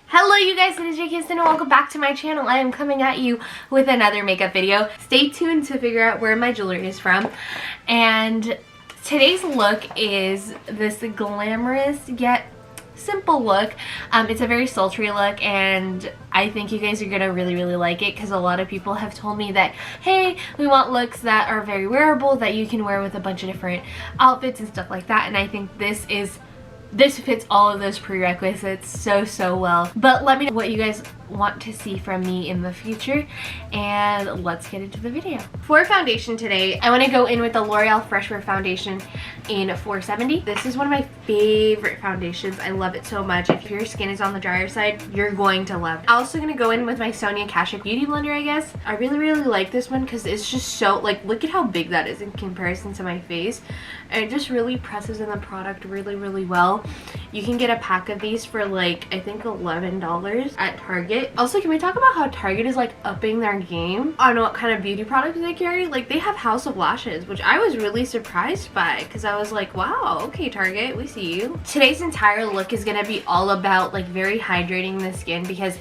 Hello you guys, it is Jksthind and welcome back to my channel. I am coming at you with another makeup video. Stay tuned to figure out where my jewelry is from. And today's look is this glamorous yet simple look. It's a very sultry look and I think you guys are gonna really like it because a lot of people have told me that, hey, we want looks that are very wearable that you can wear with a bunch of different outfits and stuff like that, and I think this fits all of those prerequisites so well. But let me know what you guys want to see from me in the future and let's get into the video. For foundation today, I want to go in with the L'Oreal Fresh Wear Foundation in 470. This is one of my favorite foundations. I love it so much. If your skin is on the drier side, you're going to love it. I'm also going to go in with my Sonia Kashuk Beauty Blender, I guess. I really like this one because it's just so, like, look at how big that is in comparison to my face. And it just really presses in the product really well. You can get a pack of these for like, I think $11 at Target. Also, can we talk about how Target is like upping their game on what kind of beauty products they carry? Like, they have House of Lashes, which I was really surprised by because I was like, wow, okay Target, we see you. Today's entire look is gonna be all about like very hydrating the skin because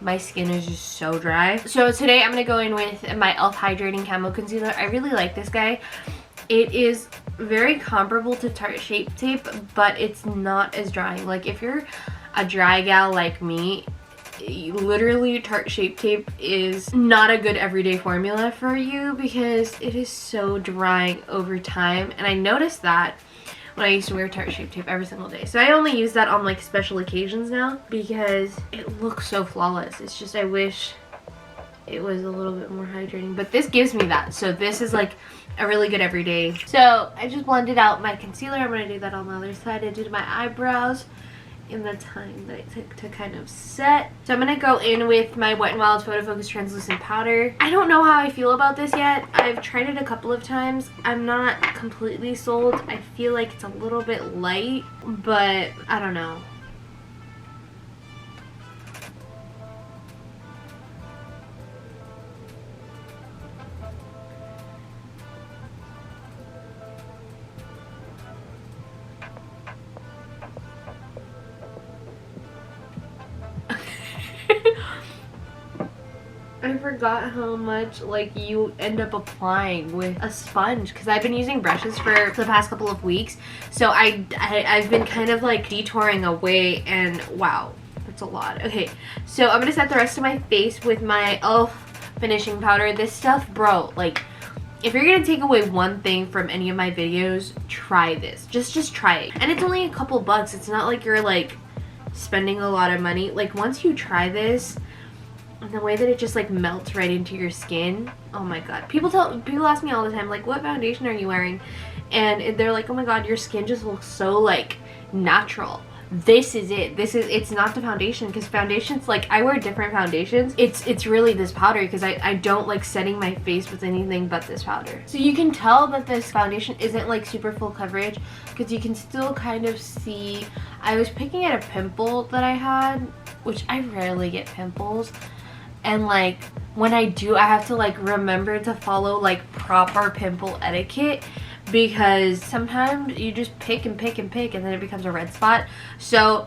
my skin is just so dry. So today I'm gonna go in with my e.l.f. Hydrating Camo Concealer. I really like this guy. It is very comparable to Tarte Shape Tape, but it's not as drying. Like, if you're a dry gal like me, literally Tarte Shape Tape is not a good everyday formula for you because it is so drying over time. And I noticed that when I used to wear Tarte Shape Tape every single day. So I only use that on like special occasions now because it looks so flawless. It's just, I wish it was a little bit more hydrating, but this gives me that. So this is like a really good everyday. So I just blended out my concealer. I'm going to do that on the other side. I did my eyebrows in the time that it took to kind of set. So I'm going to go in with my Wet n Wild Photo Focus Translucent Powder. I don't know how I feel about this yet. I've tried it a couple of times. I'm not completely sold. I feel like it's a little bit light, but I don't know. I forgot how much like you end up applying with a sponge because I've been using brushes for the past couple of weeks, so I've been kind of like detouring away, and wow, that's a lot. Okay, so I'm gonna set the rest of my face with my e.l.f. finishing powder. This stuff, bro, like, if you're gonna take away one thing from any of my videos, try this. Just try it. And it's only a couple bucks. It's not like you're like spending a lot of money. Like, once you try this, and the way that it just like melts right into your skin, oh my god. People ask me all the time, like, what foundation are you wearing? And they're like, oh my god, your skin just looks so like natural. This is it. It's not the foundation, because foundations, like, I wear different foundations. It's really this powder because I don't like setting my face with anything but this powder. So you can tell that this foundation isn't like super full coverage because you can still kind of see. I was picking at a pimple that I had, which I rarely get pimples. And like, when I do, I have to like remember to follow like proper pimple etiquette because sometimes you just pick and pick and pick and then it becomes a red spot. So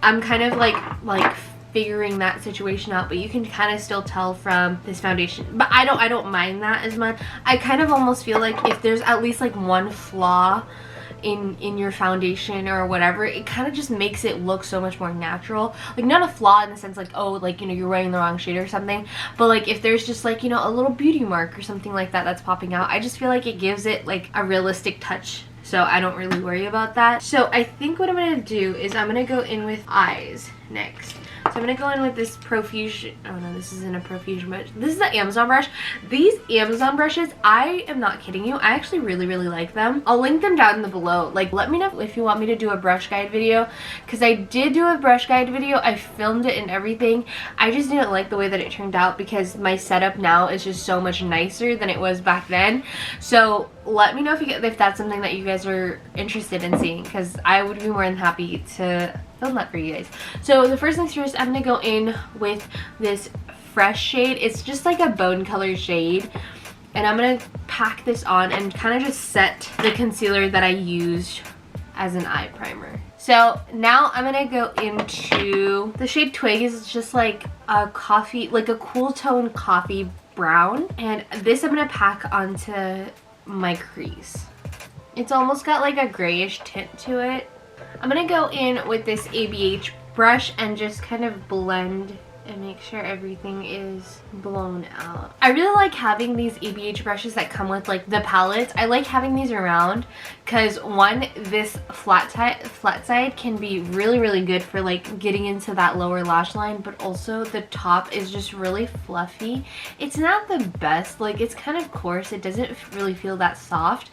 I'm kind of like figuring that situation out, but you can kind of still tell from this foundation. But I don't mind that as much. I kind of almost feel like if there's at least like one flaw in your foundation or whatever, it kind of just makes it look so much more natural. Like, not a flaw in the sense like, oh, like, you know, you're wearing the wrong shade or something, but like if there's just like, you know, a little beauty mark or something like that that's popping out, I just feel like it gives it like a realistic touch. So I don't really worry about that. So I think what I'm gonna do is I'm gonna go in with eyes next. So I'm going to go in with this Profusion. Oh no, this isn't a Profusion brush. This is the Amazon brush. These Amazon brushes, I am not kidding you, I actually really like them. I'll link them down below. Like, let me know if you want me to do a brush guide video, because I did do a brush guide video. I filmed it and everything. I just didn't like the way that it turned out because my setup now is just so much nicer than it was back then. So let me know if that's something that you guys are interested in seeing, because I would be more than happy to film that for you guys. So the first things first, I'm gonna go in with this Fresh shade. It's just like a bone color shade, and I'm gonna pack this on and kind of just set the concealer that I used as an eye primer. So now I'm gonna go into the shade Twig. Is just like a coffee, like a cool tone coffee brown. And this I'm gonna pack onto my crease. It's almost got like a grayish tint to it. I'm gonna go in with this ABH brush and just kind of blend and make sure everything is blown out. I really like having these ABH brushes that come with like the palettes. I like having these around because one, this flat side can be really good for like getting into that lower lash line, but also the top is just really fluffy. It's not the best, like it's kind of coarse. It doesn't really feel that soft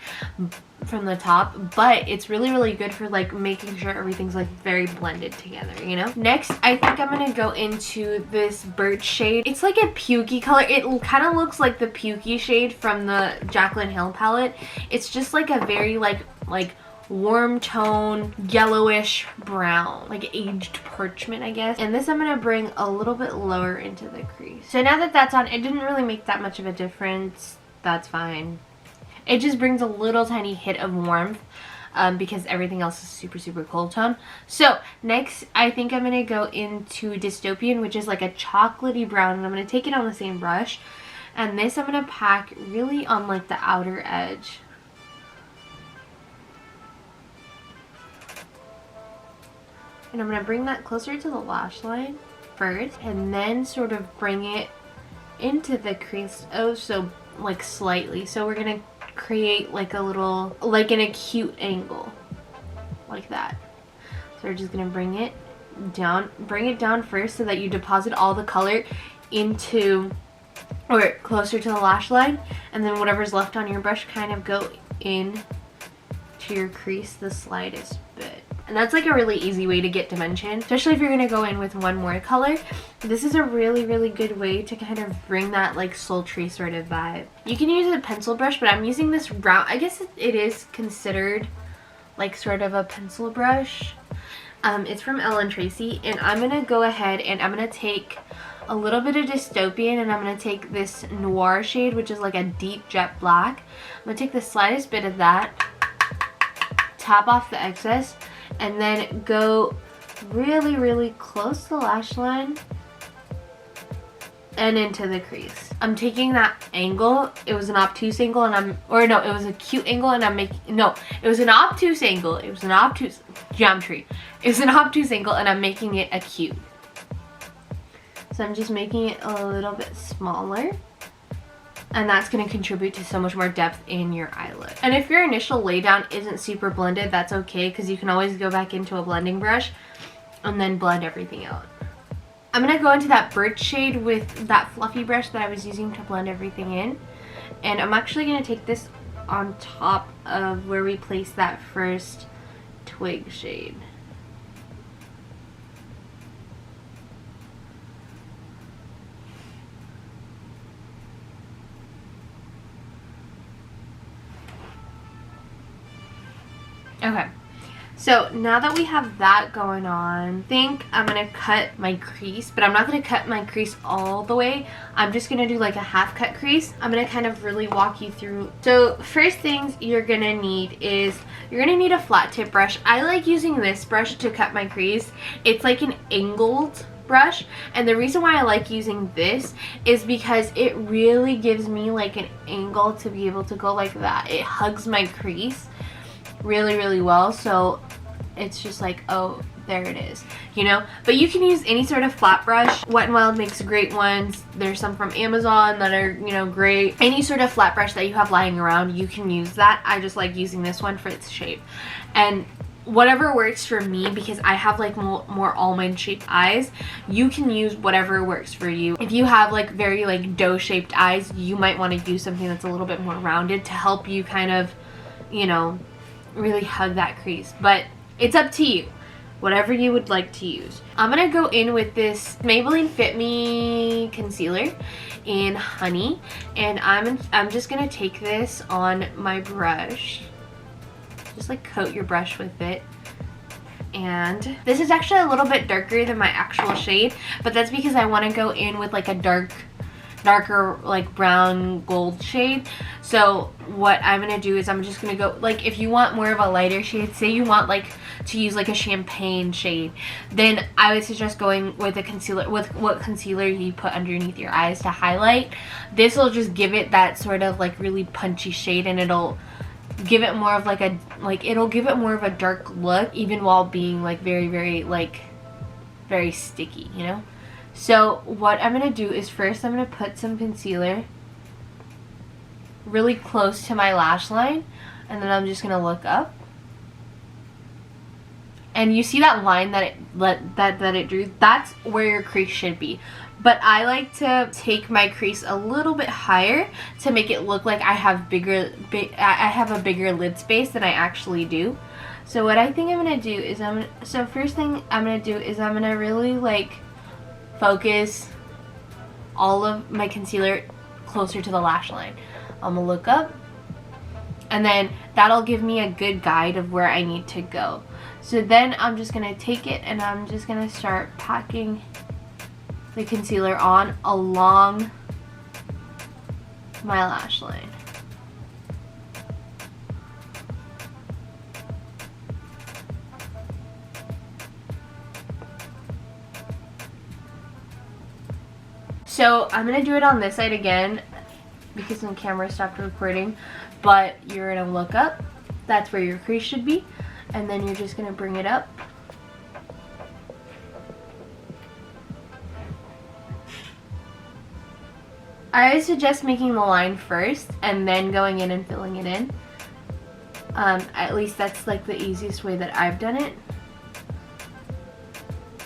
from the top, but it's really good for like making sure everything's like very blended together, you know? Next, I think I'm gonna go into this birch shade. It's like a pukey color. It kind of looks like the pukey shade from the Jaclyn Hill palette. It's just like a very like warm tone, yellowish brown, like aged parchment, I guess. And this I'm gonna bring a little bit lower into the crease. So now that that's on, it didn't really make that much of a difference. That's fine. It just brings a little tiny hit of warmth because everything else is super cold tone. So next, I think I'm going to go into Dystopian, which is like a chocolatey brown. And I'm going to take it on the same brush. And this I'm going to pack really on like the outer edge. And I'm going to bring that closer to the lash line first. And then sort of bring it into the crease. Oh, so like slightly. So we're going to create like a little, like an acute angle like that. So we're just gonna bring it down first so that you deposit all the color into or closer to the lash line, and then whatever's left on your brush kind of go in to your crease the slightest bit. And that's like a really easy way to get dimension, especially if you're gonna go in with one more color. This is a really good way to kind of bring that like sultry sort of vibe. You can use a pencil brush, but I'm using this round, I guess it is considered like sort of a pencil brush. It's from Ellen Tracy, and I'm gonna go ahead and I'm gonna take a little bit of Dystopian, and I'm gonna take this Noir shade, which is like a deep jet black. I'm gonna take the slightest bit of that, tap off the excess, and then go really close to the lash line and into the crease. I'm taking that angle. It was an obtuse angle, and it was a cute angle, and it was an obtuse angle. It was an obtuse geometry. It was an obtuse angle, and I'm making it acute. So I'm just making it a little bit smaller. And that's going to contribute to so much more depth in your eyelid. And if your initial laydown isn't super blended, that's okay, because you can always go back into a blending brush and then blend everything out. I'm going to go into that birch shade with that fluffy brush that I was using to blend everything in. And I'm actually going to take this on top of where we placed that first Twig shade. Okay, so now that we have that going on, I think I'm going to cut my crease, but I'm not going to cut my crease all the way. I'm just going to do like a half cut crease. I'm going to kind of really walk you through. So first things you're going to need is, you're going to need a flat tip brush. I like using this brush to cut my crease. It's like an angled brush, and the reason why I like using this is because it really gives me like an angle to be able to go like that. It hugs my crease really well, so it's just like, oh, there it is, you know. But you can use any sort of flat brush. Wet n Wild makes great ones. There's some from Amazon that are, you know, great. Any sort of flat brush that you have lying around, you can use that. I just like using this one for its shape, and whatever works for me, because I have like more almond shaped eyes. You can use whatever works for you. If you have like very like doe shaped eyes, you might want to use something that's a little bit more rounded to help you kind of, you know, really hug that crease. But it's up to you, whatever you would like to use. I'm gonna go in with this Maybelline Fit Me concealer in Honey, and I'm just gonna take this on my brush. Just like coat your brush with it. And this is actually a little bit darker than my actual shade, but that's because I want to go in with like a dark darker like brown gold shade. So what I'm gonna do is I'm just gonna go, like, if you want more of a lighter shade, say you want like to use like a champagne shade, then I would suggest going with a concealer, with what concealer you put underneath your eyes to highlight. This will just give it that sort of like really punchy shade, and it'll give it more of like a, like, it'll give it more of a dark look, even while being like very like very sticky, you know. So what I'm going to do is first I'm going to put some concealer really close to my lash line, and then I'm just going to look up. And you see that line that it drew? That's where your crease should be. But I like to take my crease a little bit higher to make it look like I have a bigger lid space than I actually do. So what I think I'm going to do is first thing I'm going to do is I'm going to really like focus all of my concealer closer to the lash line. I'm gonna look up, and then that'll give me a good guide of where I need to go. So then I'm just gonna take it and I'm just gonna start packing the concealer on along my lash line. So I'm going to do it on this side again because my camera stopped recording, but you're going to look up. That's where your crease should be. And then you're just going to bring it up. I suggest making the line first and then going in and filling it in. At least that's like the easiest way that I've done it.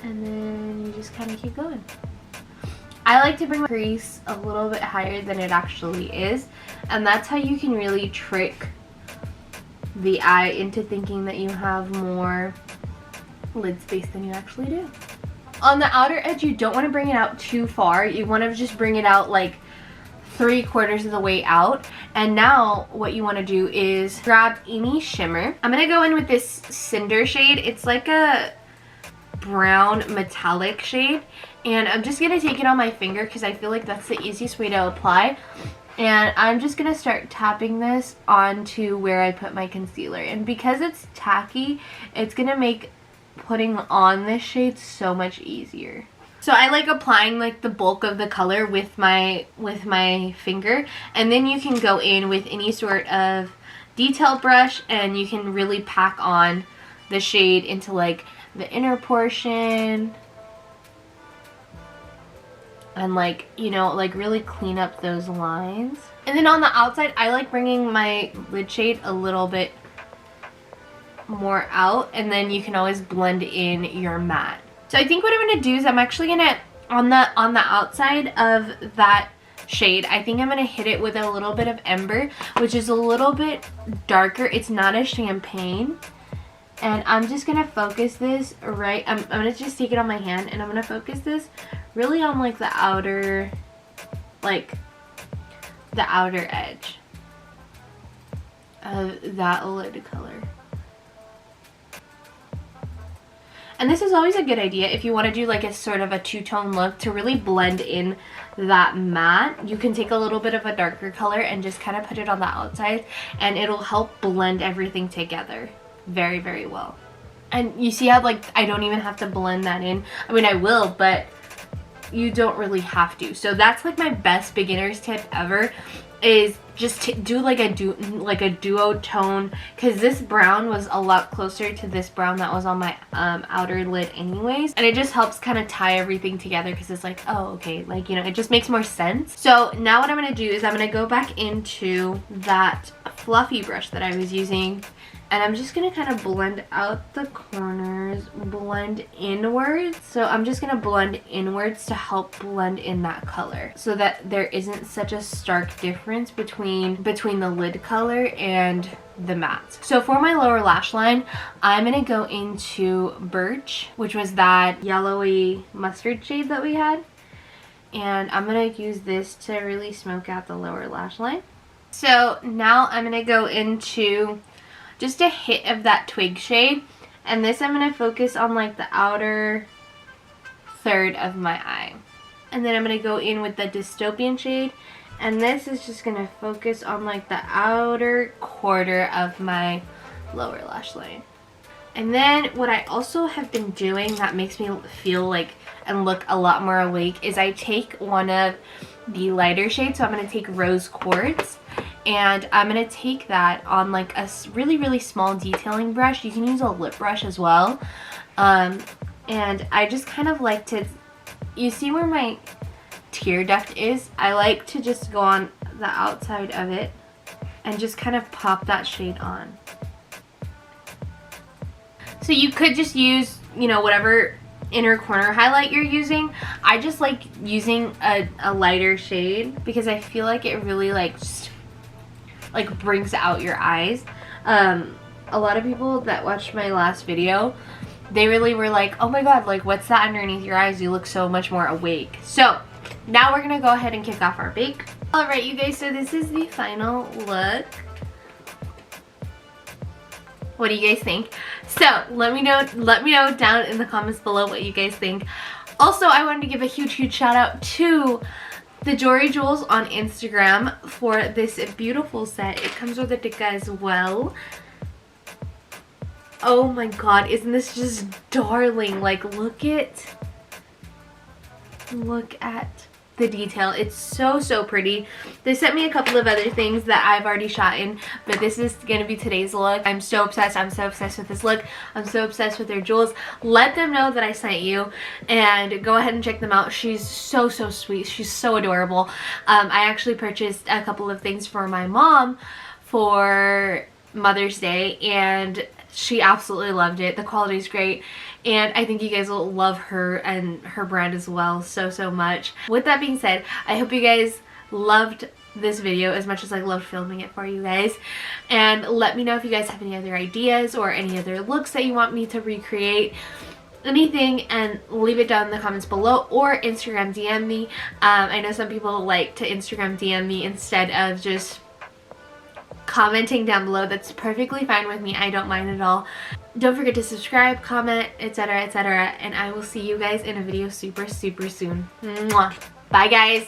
And then you just kind of keep going. I like to bring my crease a little bit higher than it actually is, and that's how you can really trick the eye into thinking that you have more lid space than you actually do. On the outer edge, you don't want to bring it out too far. You want to just bring it out like 3/4 of the way out. And now what you want to do is grab any shimmer. I'm going to go in with this Cinder shade. It's like a brown metallic shade, and I'm just gonna take it on my finger because I feel like that's the easiest way to apply. And I'm just gonna start tapping this onto where I put my concealer, and because it's tacky, it's gonna make putting on this shade so much easier. So I like applying like the bulk of the color with my finger, and then you can go in with any sort of detail brush and you can really pack on the shade into like the inner portion and like, you know, like really clean up those lines. And then on the outside, I like bringing my lid shade a little bit more out, and then you can always blend in your matte. So I think what I'm going to do is I'm actually going to, on the outside of that shade, I think I'm going to hit it with a little bit of Ember, which is a little bit darker. It's not a champagne. And I'm just going to focus this right, I'm going to just take it on my hand and I'm going to focus this really on like the outer, edge of that lid color. And this is always a good idea if you want to do like a sort of a two-tone look to really blend in that matte. You can take a little bit of a darker color and just kind of put it on the outside, and it'll help blend everything together very, very well. And you see how like I don't even have to blend that in. I mean, I will, but you don't really have to. So that's like my best beginner's tip ever, is just to do like a duo tone, because this brown was a lot closer to this brown that was on my outer lid anyways, and it just helps kind of tie everything together because it's like, oh okay, like, you know, it just makes more sense. So now what I'm going to do is I'm going to go back into that fluffy brush that I was using, and I'm just going to kind of blend out the corners, blend inwards. So I'm just going to blend inwards to help blend in that color so that there isn't such a stark difference between the lid color and the matte. So for my lower lash line, I'm going to go into Birch, which was that yellowy mustard shade that we had. And I'm going to use this to really smoke out the lower lash line. So now I'm going to go into just a hit of that Twig shade, and this I'm going to focus on like the outer third of my eye. And then I'm going to go in with the Dystopian shade. And this is just going to focus on like the outer quarter of my lower lash line. And then what I also have been doing that makes me feel like and look a lot more awake is I take one of the lighter shades. So I'm going to take Rose Quartz, and I'm going to take that on like a really, really small detailing brush. You can use a lip brush as well. And I just kind of like to, you see where my tear duct is? I like to just go on the outside of it and just kind of pop that shade on. So you could just use, you know, whatever inner corner highlight you're using. I just like using a lighter shade because I feel like it really like just like brings out your eyes. A lot of people that watched my last video, they really were like, oh my god, like what's that underneath your eyes? You look so much more awake. So now we're gonna go ahead and kick off our bake. Alright you guys, so this is the final look. What do you guys think? So let me know down in the comments below what you guys think. Also, I wanted to give a huge shout out to the Jory Jewels on Instagram for this beautiful set. It comes with a tikka as well. Oh my god, isn't this just darling? Like look at the detail. It's so pretty. They sent me a couple of other things that I've already shot in, but this is gonna be today's look. I'm so obsessed with this look. I'm so obsessed with their jewels. Let them know that I sent you, and go ahead and check them out. She's so sweet. She's so adorable. I actually purchased a couple of things for my mom for Mother's Day, and she absolutely loved it. The quality is great, and I think you guys will love her and her brand as well so much. With that being said, I hope you guys loved this video as much as I loved filming it for you guys, and let me know if you guys have any other ideas or any other looks that you want me to recreate, anything, and leave it down in the comments below or Instagram DM me. I know some people like to Instagram DM me instead of just commenting down below. That's perfectly fine with me. I don't mind at all. Don't forget to subscribe, comment, etc, and I will see you guys in a video super soon. Mwah. Bye guys.